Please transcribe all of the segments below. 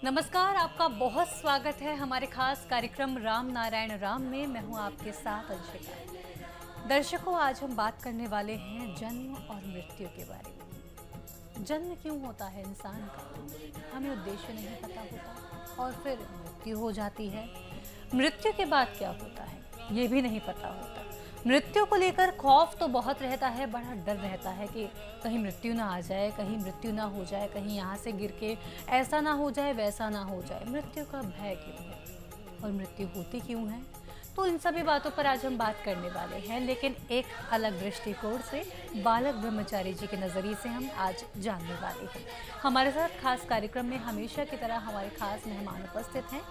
नमस्कार, आपका बहुत स्वागत है हमारे खास कार्यक्रम राम नारायण राम में। मैं हूं आपके साथ अंशिका। दर्शकों, आज हम बात करने वाले हैं जन्म और मृत्यु के बारे में। जन्म क्यों होता है इंसान का, हमें उद्देश्य नहीं पता होता, और फिर मृत्यु हो जाती है। मृत्यु के बाद क्या होता है ये भी नहीं पता होता। मृत्यु को लेकर खौफ तो बहुत रहता है, बड़ा डर रहता है कि कहीं मृत्यु ना आ जाए, कहीं मृत्यु ना हो जाए, कहीं यहाँ से गिर के ऐसा ना हो जाए, वैसा ना हो जाए। मृत्यु का भय क्यों है और मृत्यु होती क्यों है, तो इन सभी बातों पर आज हम बात करने वाले हैं, लेकिन एक अलग दृष्टिकोण से, बालक ब्रह्मचारी जी के नज़रिए से हम आज जानने वाले हैं। हमारे साथ खास कार्यक्रम में हमेशा की तरह हमारे खास मेहमान उपस्थित हैं।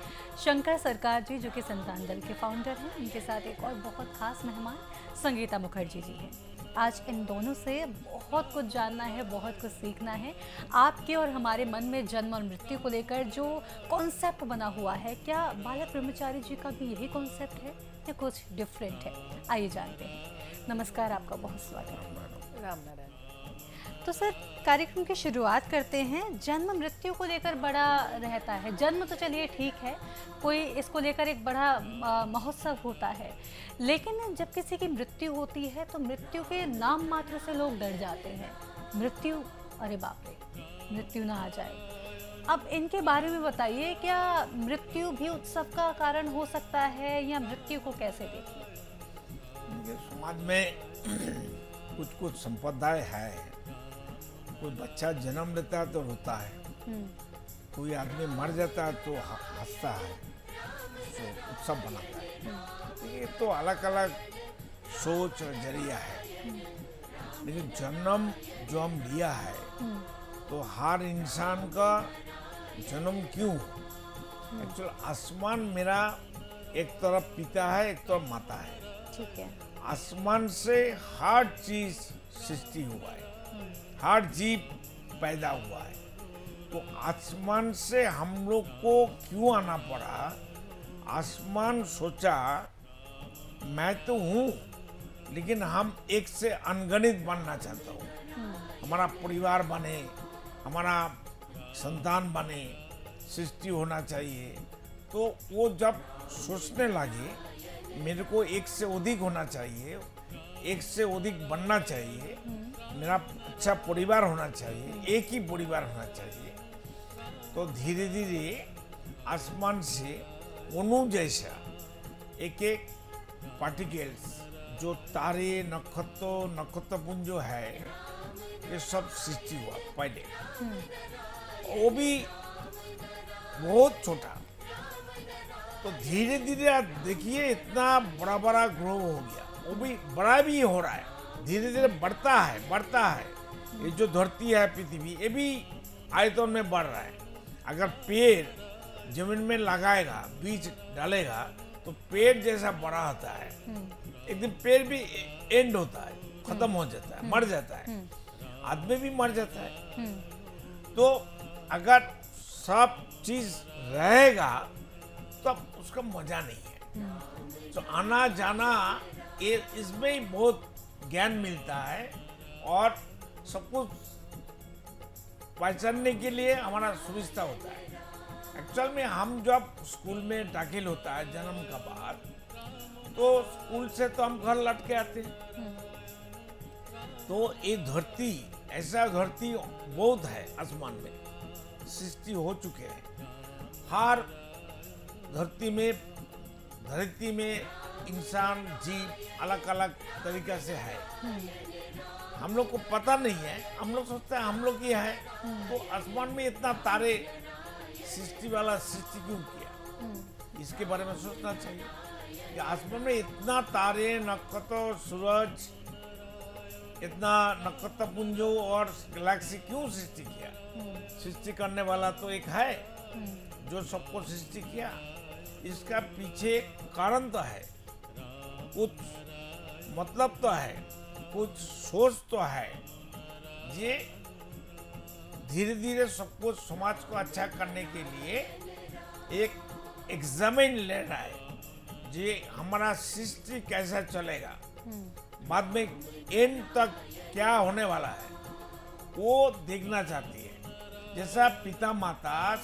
शंकर सरकार जी, जो कि संतान दल के फाउंडर हैं, उनके साथ एक और बहुत खास मेहमान संगीता मुखर्जी जी हैं। आज इन दोनों से बहुत कुछ जानना है, बहुत कुछ सीखना है। आपके और हमारे मन में जन्म और मृत्यु को लेकर जो कॉन्सेप्ट बना हुआ है, क्या बालक ब्रह्मचारी जी का भी यही कॉन्सेप्ट है या कुछ डिफरेंट है? आइए जानते हैं। नमस्कार, आपका बहुत स्वागत है। राम नारायण। तो सर, कार्यक्रम की शुरुआत करते हैं। जन्म मृत्यु को लेकर बड़ा रहता है। जन्म तो चलिए ठीक है, कोई इसको लेकर एक बड़ा महोत्सव होता है, लेकिन जब किसी की मृत्यु होती है तो मृत्यु के नाम मात्र से लोग डर जाते हैं। मृत्यु, अरे बाप रे, मृत्यु ना आ जाए। अब इनके बारे में बताइए, क्या मृत्यु भी उत्सव का कारण हो सकता है या मृत्यु को कैसे देखिए? समाज में कुछ संप्रदाय है। कोई बच्चा जन्म लेता है तो रोता है, कोई आदमी मर जाता है तो हंसता है, तो उत्सव बनाता है। ये तो अलग अलग सोच और जरिया है। लेकिन जन्म जो हम लिया है, तो हर इंसान का जन्म क्यों? एक्चुअल आसमान मेरा एक तरफ पिता है, एक तरफ माता है। ठीक है। आसमान से हर चीज सृष्टि हुआ है, हर जीव पैदा हुआ है। तो आसमान से हम लोग को क्यों आना पड़ा? आसमान सोचा मैं तो हूँ, लेकिन हम एक से अनगणित बनना चाहता हूँ। हमारा परिवार बने, हमारा संतान बने, सृष्टि होना चाहिए। तो वो जब सोचने लगे मेरे को एक से अधिक होना चाहिए, एक से अधिक बनना चाहिए, मेरा अच्छा परिवार होना चाहिए, एक ही परिवार होना चाहिए, तो धीरे धीरे आसमान से अणु जैसा एक एक पार्टिकल्स, जो तारे, नक्षत्रपुंज है, ये सब सृष्टि हुआ पहले। वो भी बहुत छोटा, तो धीरे धीरे आप देखिए इतना बड़ा बड़ा ग्रो हो गया। वो भी बड़ा भी हो रहा है, धीरे धीरे बढ़ता है। ये जो धरती है, पृथ्वी, ये भी आयतन में बढ़ रहा है। अगर पेड़ जमीन में लगाएगा, बीज डालेगा, तो पेड़ जैसा बड़ा होता है, एक दिन पेड़ भी एंड होता है, खत्म हो जाता है, मर जाता है। आदमी भी मर जाता है। तो अगर सब चीज रहेगा तब उसका मजा नहीं है। तो आना जाना, ये इसमें ही बहुत ज्ञान मिलता है, और सब कुछ पहचानने के लिए हमारा सुविधा होता है। एक्चुअल में हम जब स्कूल में दाखिल होता है जन्म का बाद, तो स्कूल से तो हम घर लौट के आते हैं। तो ये धरती, ऐसा धरती बहुत है, आसमान में सृष्टि हो चुके हैं। हर धरती में इंसान, जीव अलग अलग तरीका से है। हम लोग को पता नहीं है, हम लोग सोचते हैं हम लोग ही है। तो आसमान में इतना तारे, सृष्टि वाला सृष्टि क्यों किया? इसके बारे में सोचना चाहिए कि आसमान में इतना तारे, नक्षत्र, सूरज, इतना नक्षत्रपुंजों और गैलेक्सी क्यों सृष्टि किया? सृष्टि करने वाला तो एक है जो सबको सृष्टि किया। इसका पीछे कारण तो है, कुछ मतलब तो है, कुछ सोच तो है। ये धीरे धीरे सबको, समाज को अच्छा करने के लिए एक एग्जामिन ले रहा है, ये हमारा सृष्टि कैसा चलेगा, बाद में एंड तक क्या होने वाला है वो देखना चाहती है। जैसा पिता माता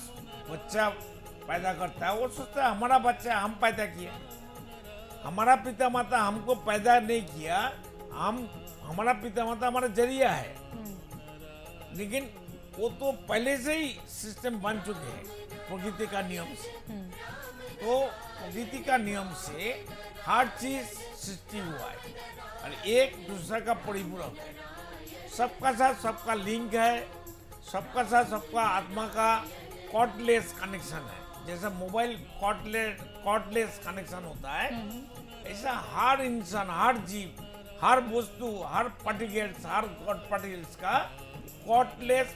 बच्चा पैदा करता है, वो सोचता है हमारा बच्चा हम पैदा किए, हमारा पिता माता हमको पैदा नहीं किया, हमारा पिता माता हमारा जरिया है। लेकिन वो तो पहले से ही सिस्टम बन चुके हैं प्रकृति का नियम से। तो प्रकृति का नियम से हर चीज सृष्टि हुआ है और एक दूसरे का परिपूरक है। सबका साथ सबका लिंक है, सबका साथ सबका आत्मा का कॉर्डलेस कनेक्शन है। जैसा मोबाइल कॉर्डलेस कनेक्शन होता है, ऐसा हर इंसान, हर जीव, हर वस्तु, हर पार्टिकल्स, हर गॉड पार्टिकल्स का कॉर्डलेस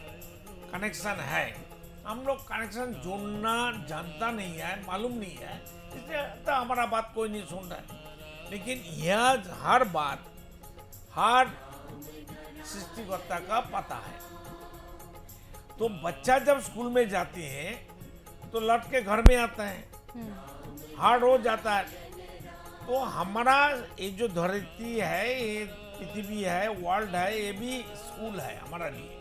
कनेक्शन है। हम लोग कनेक्शन जोड़ना जानता नहीं है, मालूम नहीं है, इसलिए तो हमारा बात कोई नहीं सुन रहा है। लेकिन यह हर बात हर सृष्टिकर्ता का पता है। तो बच्चा जब स्कूल में जाते हैं तो लौट के घर में आता है, हर रोज आता है। तो हमारा ये जो धरती है, ये पृथ्वी है, वर्ल्ड है, ये भी स्कूल है हमारा लिए।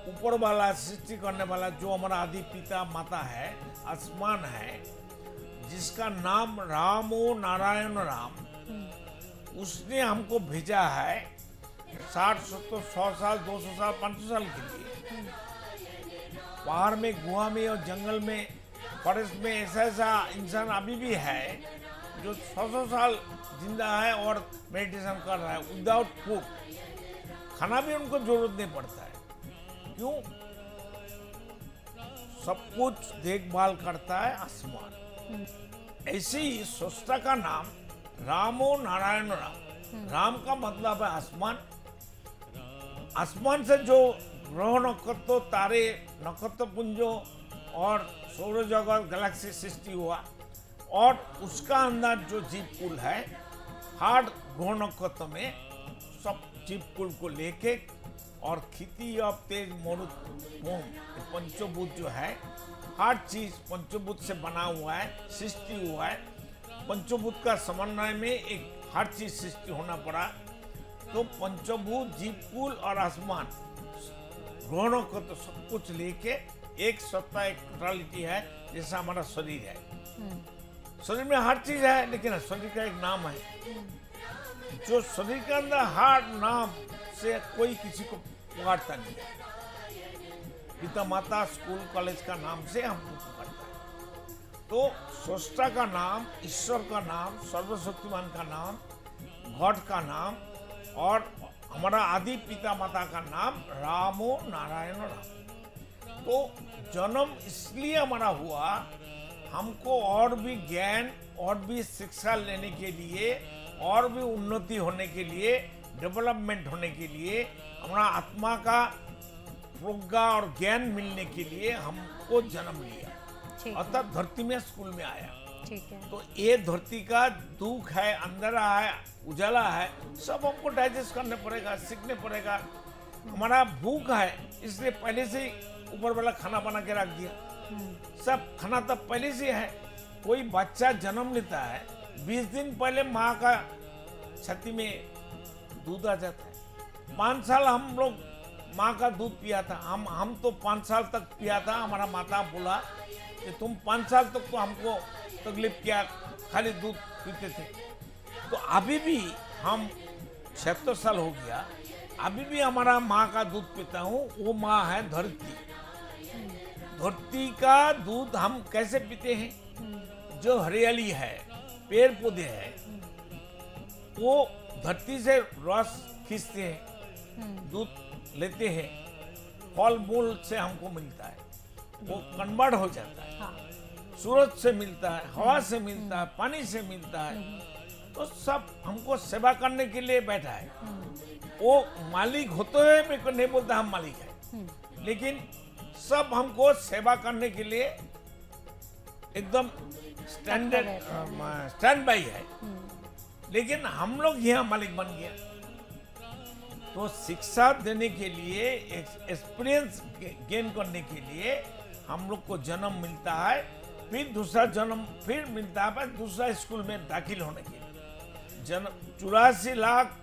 ऊपर वाला सृष्टि करने वाला जो हमारा आदि पिता माता है, आसमान है, जिसका नाम राम ओ नारायण राम, उसने हमको भेजा है 60, 70, 100 साल, 200 साल, 500 साल के लिए। पहाड़ में, गुहा में और जंगल में, फॉरेस्ट में ऐसा इंसान अभी भी है जो 100 साल जिंदा है और मेडिटेशन कर रहा है विदाउट फूड। खाना भी उनको जरूरत नहीं पड़ता है। क्यों? सब कुछ देखभाल करता है आसमान। ऐसे ही सृष्टा का नाम रामो नारायण राम। राम का मतलब है आसमान। आसमान से जो ग्रह, नक्षत्र, तारे, नक्षत्र पुंजों और सौर जगत, गैलेक्सी सृष्टि हुआ, और उसका अंदर जो जीव कुल है, हर ग्रह नक्षत्र में सब जीव कुल को लेके, और खेती अब तेज मरुत मोम, पंचभूत जो है, हर चीज पंचभूत से बना हुआ है, सृष्टि हुआ है। पंचभूत का समन्वय में एक हर चीज सृष्टि होना पड़ा। तो पंचभूत, जीवकुल और आसमान, ग्रहणों को तो सब कुछ लेके एक सत्ता, एक टोटालिटी है, जैसा हमारा शरीर है। शरीर में हर चीज है, लेकिन शरीर का एक नाम है। जो शरीर के अंदर हर नाम से कोई किसी को पुकारता नहीं है। पिता माता, स्कूल, कॉलेज का नाम से हमको पुकारता है। तो सृष्टा का नाम, ईश्वर का नाम, सर्वशक्तिमान का नाम, गॉड का नाम, और हमारा आदि पिता माता का नाम रामो नारायण राम। तो जन्म इसलिए हमारा हुआ, हमको और भी ज्ञान और भी शिक्षा लेने के लिए, और भी उन्नति होने के लिए, डेवलपमेंट होने के लिए, हमारा आत्मा का प्रज्ञा और ज्ञान मिलने के लिए हमको जन्म लिया। अर्थात धरती में, स्कूल में आया। ठीक है। तो ये धरती का दुख है, अंधेरा है, उजाला है, सब हमको डाइजेस्ट करने पड़ेगा, सीखने पड़ेगा। हमारा भूख है, इसलिए पहले से ही ऊपर वाला खाना बना के रख दिया। सब खाना तो पहले से है। कोई बच्चा जन्म लेता है, 20 दिन पहले माँ का छाती में दूध आ जाता है। 5 साल हम लोग माँ का दूध पिया था। हम तो 5 साल तक पिया था। हमारा माता बोला कि तुम 5 साल तक तो हमको तकलीफ किया, खाली दूध पीते थे। तो अभी भी हम 76 साल हो गया, अभी भी हमारा माँ का दूध पीता हूँ। वो माँ है धरती। धरती का दूध हम कैसे पीते हैं? जो हरियाली है, पेड़ पौधे हैं, वो धरती से रस खींचते हैं, दूध लेते हैं, फल मूल से हमको मिलता है, वो कन्वर्ट हो जाता है। हाँ। सूरज से मिलता है, हवा से मिलता है, पानी से मिलता है। तो सब हमको सेवा करने के लिए बैठा है। वो मालिक होते हुए मेरे को नहीं बोलता हम मालिक है, लेकिन सब हमको सेवा करने के लिए एकदम स्टैंड बाई है। लेकिन हम लोग यहाँ मालिक बन गया। तो शिक्षा देने के लिए, एक्सपीरियंस गेन करने के लिए हम लोग को जन्म मिलता है, फिर दूसरा जन्म फिर मिलता है, दूसरा स्कूल में दाखिल होने के लिए। जन्म 84 लाख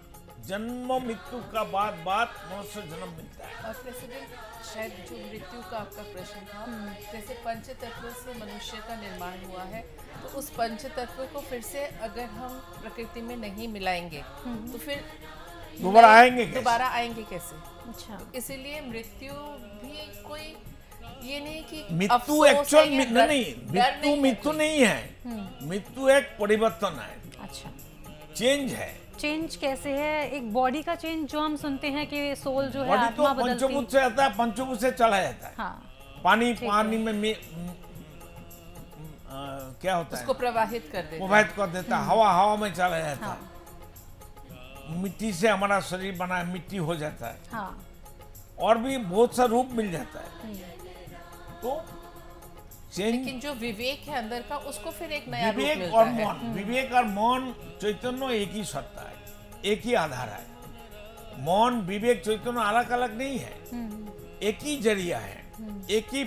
जन्म मृत्यु का बाद मनुष्य जन्म मिलता है। और प्रेसिडेंट, शायद जो मृत्यु का आपका प्रश्न था, जैसे पंच तत्व से मनुष्य का निर्माण हुआ है, तो उस पंच तत्व को फिर से अगर हम प्रकृति में नहीं मिलाएंगे तो फिर दोबारा आएंगे कैसे? अच्छा, तो इसीलिए मृत्यु भी कोई ये नहीं कि मृत्यु एक्चुअल नहीं, मृत्यु नहीं है, मृत्यु एक परिवर्तन है। अच्छा, चेंज है। चेंज कैसे है? एक बॉडी का चेंज जो हम सुनते हैं कि सोल जो है बॉडी तो आत्मा बदलती पंचभूत से आता है, पंचभूत से चला जाता है। हाँ, पानी में क्या होता है, उसको प्रवाहित कर देता है। हवा में चला जाता है। मिट्टी से हमारा शरीर बना है, मिट्टी हो जाता है। हाँ, और भी बहुत सा रूप मिल जाता है। तो लेकिन जो विवेक है अंदर का, उसको फिर एक नया रूप विवेक मिलता और है। मन, विवेक और मन चैतन्य एक ही सत्ता है, एक ही आधार है। मन विवेक चैतन्य अलग अलग नहीं है, एक ही जरिया है, एक ही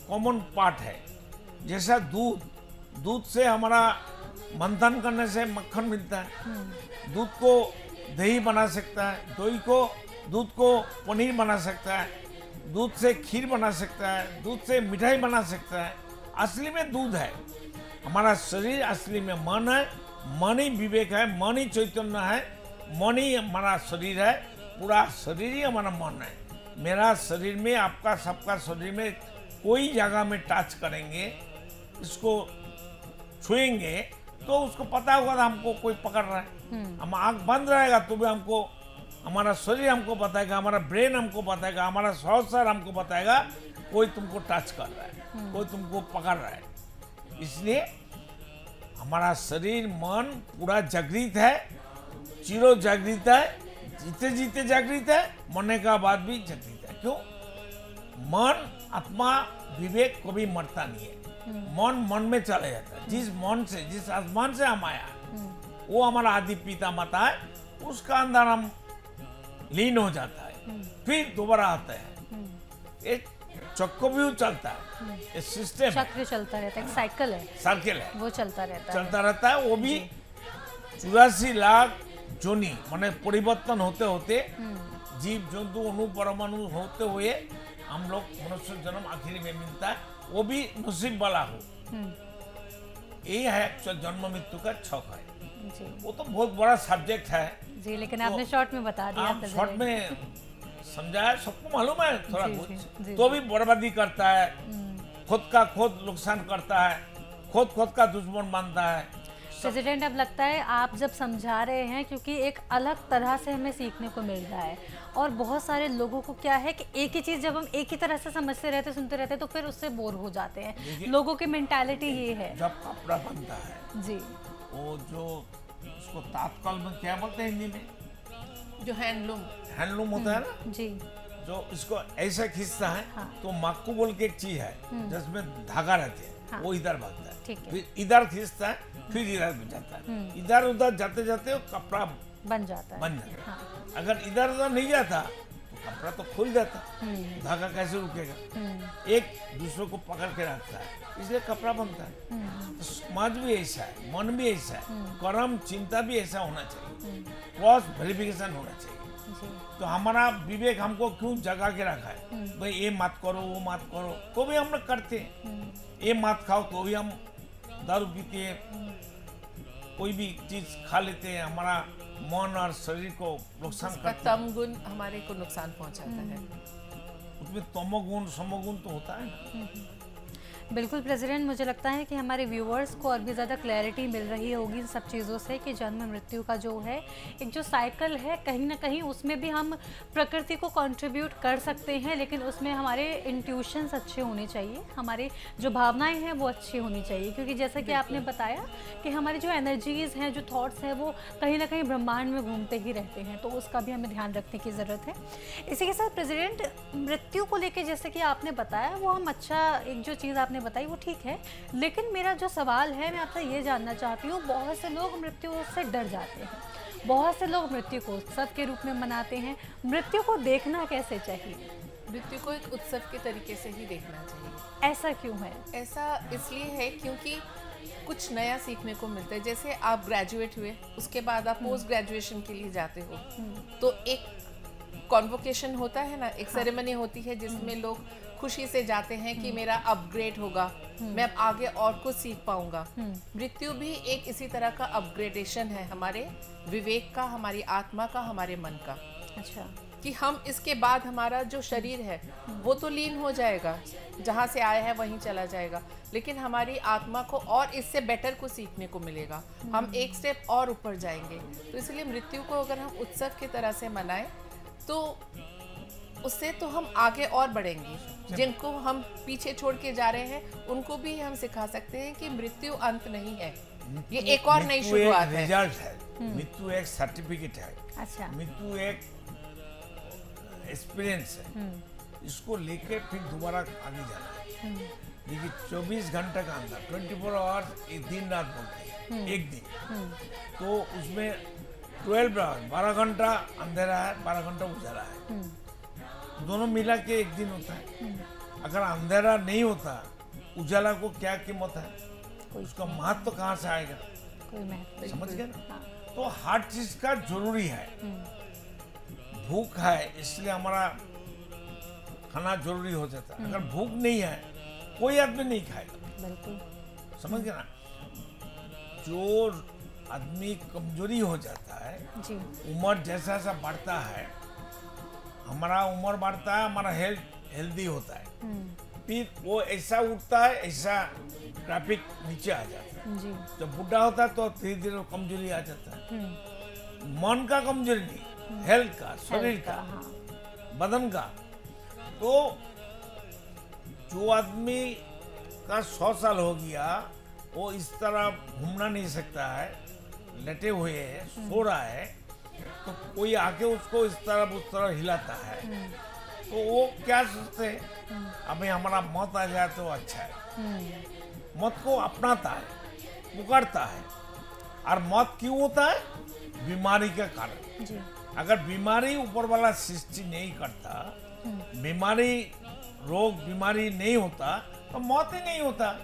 कॉमन पार्ट है। जैसा दूध से हमारा मंथन करने से मक्खन मिलता है, दूध को दही बना सकता है, दूध को पनीर बना सकता है, दूध से खीर बना सकता है, दूध से मिठाई बना सकता है। असली में दूध है। हमारा शरीर असली में मन है, मन ही विवेक है, मन ही चैतन्य है, मन ही हमारा शरीर है, पूरा शरीर ही हमारा मन है। मेरा शरीर में, आपका सबका शरीर में कोई जगह में टच करेंगे, इसको छुएंगे तो उसको पता होगा कि हमको कोई पकड़ रहा है। हम आंख बंद रहेगा तो भी हमको, हमारा शरीर हमको बताएगा, हमारा ब्रेन हमको बताएगा, हमारा शरीर हमको बताएगा कोई तुमको टच कर रहा है, कोई तुमको पकड़ रहा है। इसलिए हमारा शरीर मन पूरा जागृत है, चिरो जागृत है, जीते जीते जागृत है, मरने का बाद भी जागृत है। क्यों? मन, आत्मा, विवेक कभी मरता नहीं है। मन में चला जाता है। जिस मन से, जिस आसमान से हम आया, वो हमारा आदि पिता माता है, उसका अंदर हम लीन हो जाता है, फिर दोबारा आता है। एक चक्रव्यूह चलता है, एक सिस्टम चक्र चलता रहता है, एक साइकिल है, सर्किल है, वो चलता रहता है। वो भी 84 लाख जोनी माने परिवर्तन होते होते, जीव जंतु अणु परमाणु होते हुए हम लोग मनुष्य जन्म आखिरी में मिलता है, वो भी नसीब वाला हो। ये है एक्चुअल जन्म मृत्यु का छक है जी। वो तो बहुत बड़ा सब्जेक्ट है जी, लेकिन आपने शॉर्ट में बता दिया। आप शॉर्ट में समझाया, सबको मालूम है थोड़ा जी, कुछ। जी, तो भी बर्बादी करता है, खुद का खुद नुकसान करता है, खुद का दुश्मन बनता है। प्रेसिडेंट, अब लगता है आप जब समझा रहे हैं, क्योंकि एक अलग तरह से हमें सीखने को मिल रहा है। और बहुत सारे लोगों को क्या है कि एक ही चीज़ जब हम एक ही तरह से समझते रहते, सुनते रहते, तो फिर उससे बोर हो जाते हैं। लोगों की मेंटालिटी ये है। जब कपड़ा बनता है जी, वो जो उसको तात्काल में क्या बोलते हैं हिंदी में, जो हैंडलूम होता है ना जी, जो इसको ऐसा खींचता है। हाँ। तो माक्कू बोल के एक चीज है जिसमें धागा रहते हैं। हाँ। वो इधर भागता है, ठीक है। फिर इधर खींचता है, फिर इधर भी जाता है। इधर उधर जाते जाते वो कपड़ा बन जाता है। बन जाता है। हाँ। अगर इधर उधर नहीं जाता तो कपड़ा तो खुल जाता, धागा कैसे रुकेगा? एक दूसरे को पकड़ के रखता है, इसलिए कपड़ा बनता है। तो समाज भी ऐसा है, मन भी ऐसा है, कर्म चिंता भी ऐसा होना चाहिए, क्रॉस वेरिफिकेशन होना चाहिए। जी, तो हमारा विवेक हमको क्यों जगा के रखा है? भाई ये मत करो, वो मत करो, तो भी हम लोग करते हैं। ये मत खाओ तो भी हम दारू पीते हैं, कोई भी चीज खा लेते हैं, हमारा मन और शरीर को नुकसान करता है। तम गुण हमारे को नुकसान पहुंचाता है। उसमें तमोगुण समोगुण तो होता है ना। बिल्कुल प्रेसिडेंट, मुझे लगता है कि हमारे व्यूअर्स को और भी ज़्यादा क्लैरिटी मिल रही होगी इन सब चीज़ों से कि जन्म मृत्यु का जो है एक जो साइकिल है, कहीं ना कहीं उसमें भी हम प्रकृति को कंट्रीब्यूट कर सकते हैं, लेकिन उसमें हमारे इंट्यूशंस अच्छे होने चाहिए, हमारे जो भावनाएं हैं वो अच्छी होनी चाहिए। क्योंकि जैसा कि आपने बताया कि हमारी जो एनर्जीज़ हैं, जो थॉट्स हैं, वो कहीं ना कहीं ब्रह्मांड में घूमते ही रहते हैं, तो उसका भी हमें ध्यान रखने की ज़रूरत है। इसी के साथ प्रेसिडेंट, मृत्यु को लेकर जैसे कि आपने बताया, वो हम अच्छा एक जो चीज़ आपने बताई वो ठीक है, लेकिन मेरा जो सवाल है, मैं आपसे ये जानना चाहती हूँ, बहुत से लोग मृत्यु से डर जाते हैं, बहुत से लोग मृत्यु को उत्सव के रूप में मनाते हैं। मृत्यु को देखना कैसे चाहिए? मृत्यु को एक उत्सव के तरीके से ही देखना चाहिए। ऐसा क्यों है? ऐसा इसलिए है क्योंकि कुछ नया सीखने को मिलता है। जैसे आप ग्रेजुएट हुए, उसके बाद आप पोस्ट ग्रेजुएशन के लिए जाते हो, तो एक कॉन्वोकेशन होता है ना, एक सेरेमनी होती है जिसमें लोग खुशी से जाते हैं कि मेरा अपग्रेड होगा, मैं अब आगे और कुछ सीख पाऊंगा। मृत्यु भी एक इसी तरह का अपग्रेडेशन है हमारे विवेक का, हमारी आत्मा का, हमारे मन का। अच्छा, कि हम इसके बाद हमारा जो शरीर है वो तो लीन हो जाएगा, जहाँ से आया है वहीं चला जाएगा, लेकिन हमारी आत्मा को और इससे बेटर को सीखने को मिलेगा, हम एक स्टेप और ऊपर जाएंगे। तो इसलिए मृत्यु को अगर हम उत्सव की तरह से मनाएं तो उससे तो हम आगे और बढ़ेंगे। जिनको हम पीछे छोड़ के जा रहे हैं उनको भी हम सिखा सकते हैं कि मृत्यु अंत नहीं है, ये एक और नई शुरुआत है। रिजल्ट है, मृत्यु एक सर्टिफिकेट है। अच्छा, मृत्यु एक एक्सपीरियंस है, इसको लेके फिर दोबारा आगे जाना है। देखिए 24 घंटे का अंदर 24 आवर्स, एक दिन रात बोलते हैं, एक दिन, तो उसमें 12 आवर्स, 12 घंटा अंधेरा है, 12 घंटा उजाला है, दोनों मिला के एक दिन होता है। अगर अंधेरा नहीं होता, उजाला को क्या कीमत है, उसका महत्व कहाँ से आएगा, कोई महत्व। समझ गए ना? तो हर चीज का जरूरी है। भूख है इसलिए हमारा खाना जरूरी हो जाता है, अगर भूख नहीं है कोई आदमी नहीं खाएगा। बिल्कुल, समझ गए ना? जो आदमी कमजोरी हो जाता है, जी, उम्र जैसा जैसा बढ़ता है, हमारा उम्र बढ़ता है, हमारा हेल्दी होता है, फिर वो ऐसा उठता है, ऐसा ट्रैफिक नीचे आ जाता है। जी, जब बुढ़ा होता है तो धीरे धीरे कमजोरी आ जाता है। मन का कमजोरी नहीं, हेल्थ का, शरीर का, हाँ, बदन का। तो जो आदमी का 100 साल हो गया, वो इस तरह घूमना नहीं सकता है, लेटे हुए है, सो रहा है, तो कोई आके उसको इस तरह उस तरह हिलाता है, तो वो क्या सोचते हैं, अभी हमारा मौत आ जाए तो अच्छा है। मौत को अपनाता है, पुकारता है। और मौत क्यों होता है? बीमारी के कारण। जी, अगर बीमारी ऊपर वाला सृष्टि नहीं करता, बीमारी, रोग बीमारी नहीं होता, तो मौत ही नहीं होता।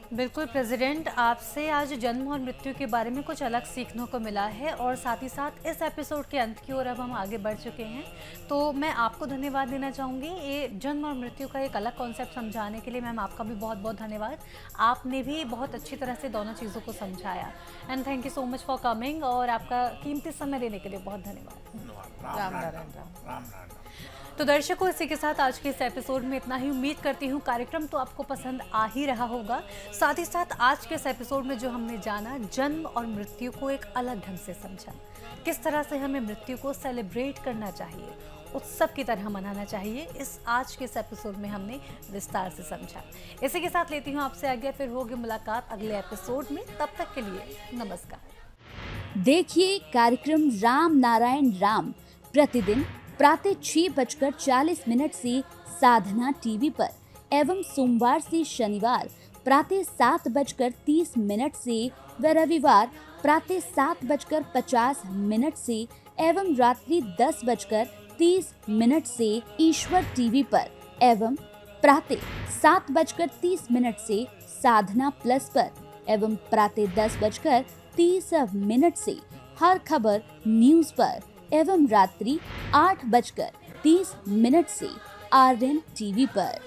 बिल्कुल प्रेसिडेंट, आपसे आज जन्म और मृत्यु के बारे में कुछ अलग सीखने को मिला है और साथ ही साथ इस एपिसोड के अंत की ओर अब हम आगे बढ़ चुके हैं, तो मैं आपको धन्यवाद देना चाहूँगी ये जन्म और मृत्यु का एक अलग कॉन्सेप्ट समझाने के लिए। मैम आपका भी बहुत बहुत धन्यवाद, आपने भी बहुत अच्छी तरह से दोनों चीज़ों को समझाया, and thank you so much for coming, और आपका कीमती समय देने के लिए बहुत धन्यवाद। राम नारायण राम। राम नारायण। तो दर्शकों, इसी के साथ आज के इस एपिसोड में इतना ही। उम्मीद करती हूँ कार्यक्रम तो आपको पसंद आ ही रहा होगा। साथ ही साथ आज के इस एपिसोड में जो हमने जाना, जन्म और मृत्यु को एक अलग ढंग से समझा, किस तरह से हमें मृत्यु को सेलिब्रेट करना चाहिए, उत्सव की तरह मनाना चाहिए, इस आज के इस एपिसोड में हमने विस्तार से समझा। इसी के साथ लेती हूँ आपसे आगे, फिर होगी मुलाकात अगले एपिसोड में। तब तक के लिए नमस्कार। देखिए कार्यक्रम राम नारायण राम प्रतिदिन प्रातः 6:40 से साधना टीवी पर, एवं सोमवार से शनिवार प्रातः 7:30 से व रविवार प्रातः 7:50 से एवं रात्रि 10:30 से ईश्वर टीवी पर, एवं प्रातः 7:30 से साधना प्लस पर, एवं प्रातः 10:30 से हर खबर न्यूज पर, एवं रात्रि 8:30 से आरएन टीवी पर।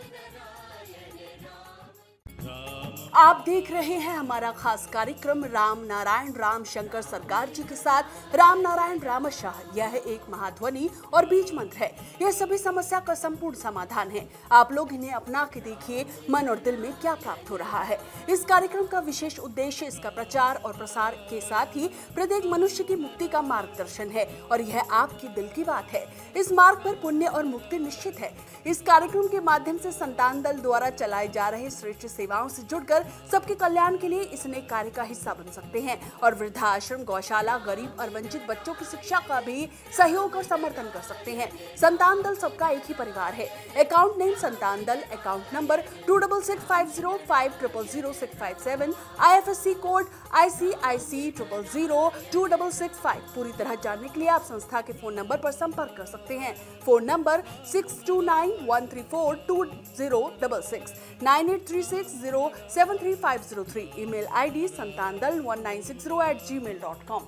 आप देख रहे हैं हमारा खास कार्यक्रम राम नारायण राम शंकर सरकार जी के साथ राम नारायण रामशाह। यह एक महाध्वनि और बीज मंत्र है। यह सभी समस्या का संपूर्ण समाधान है। आप लोग इन्हें अपना के देखिए, मन और दिल में क्या प्राप्त हो रहा है। इस कार्यक्रम का विशेष उद्देश्य इसका प्रचार और प्रसार के साथ ही प्रत्येक मनुष्य की मुक्ति का मार्गदर्शन है, और यह आपकी दिल की बात है। इस मार्ग पर पुण्य और मुक्ति निश्चित है। इस कार्यक्रम के माध्यम से संतान दल द्वारा चलाए जा रहे श्रेष्ठ सेवाओं से जुड़कर सबके कल्याण के लिए इस नए कार्य का हिस्सा बन सकते हैं, और वृद्धाश्रम, गौशाला, गरीब और वंचित बच्चों की शिक्षा का भी सहयोग और समर्थन कर सकते हैं। संतान दल सबका एक ही परिवार है। अकाउंट नेम संतान दल, account number 266505000657, IFSC code ICIC 0002665। पूरी तरह जानने के लिए आप संस्था के फोन नंबर पर संपर्क कर सकते हैं। Phone number 6291342066, 983607 73503, email ID santandal1960@gmail.com।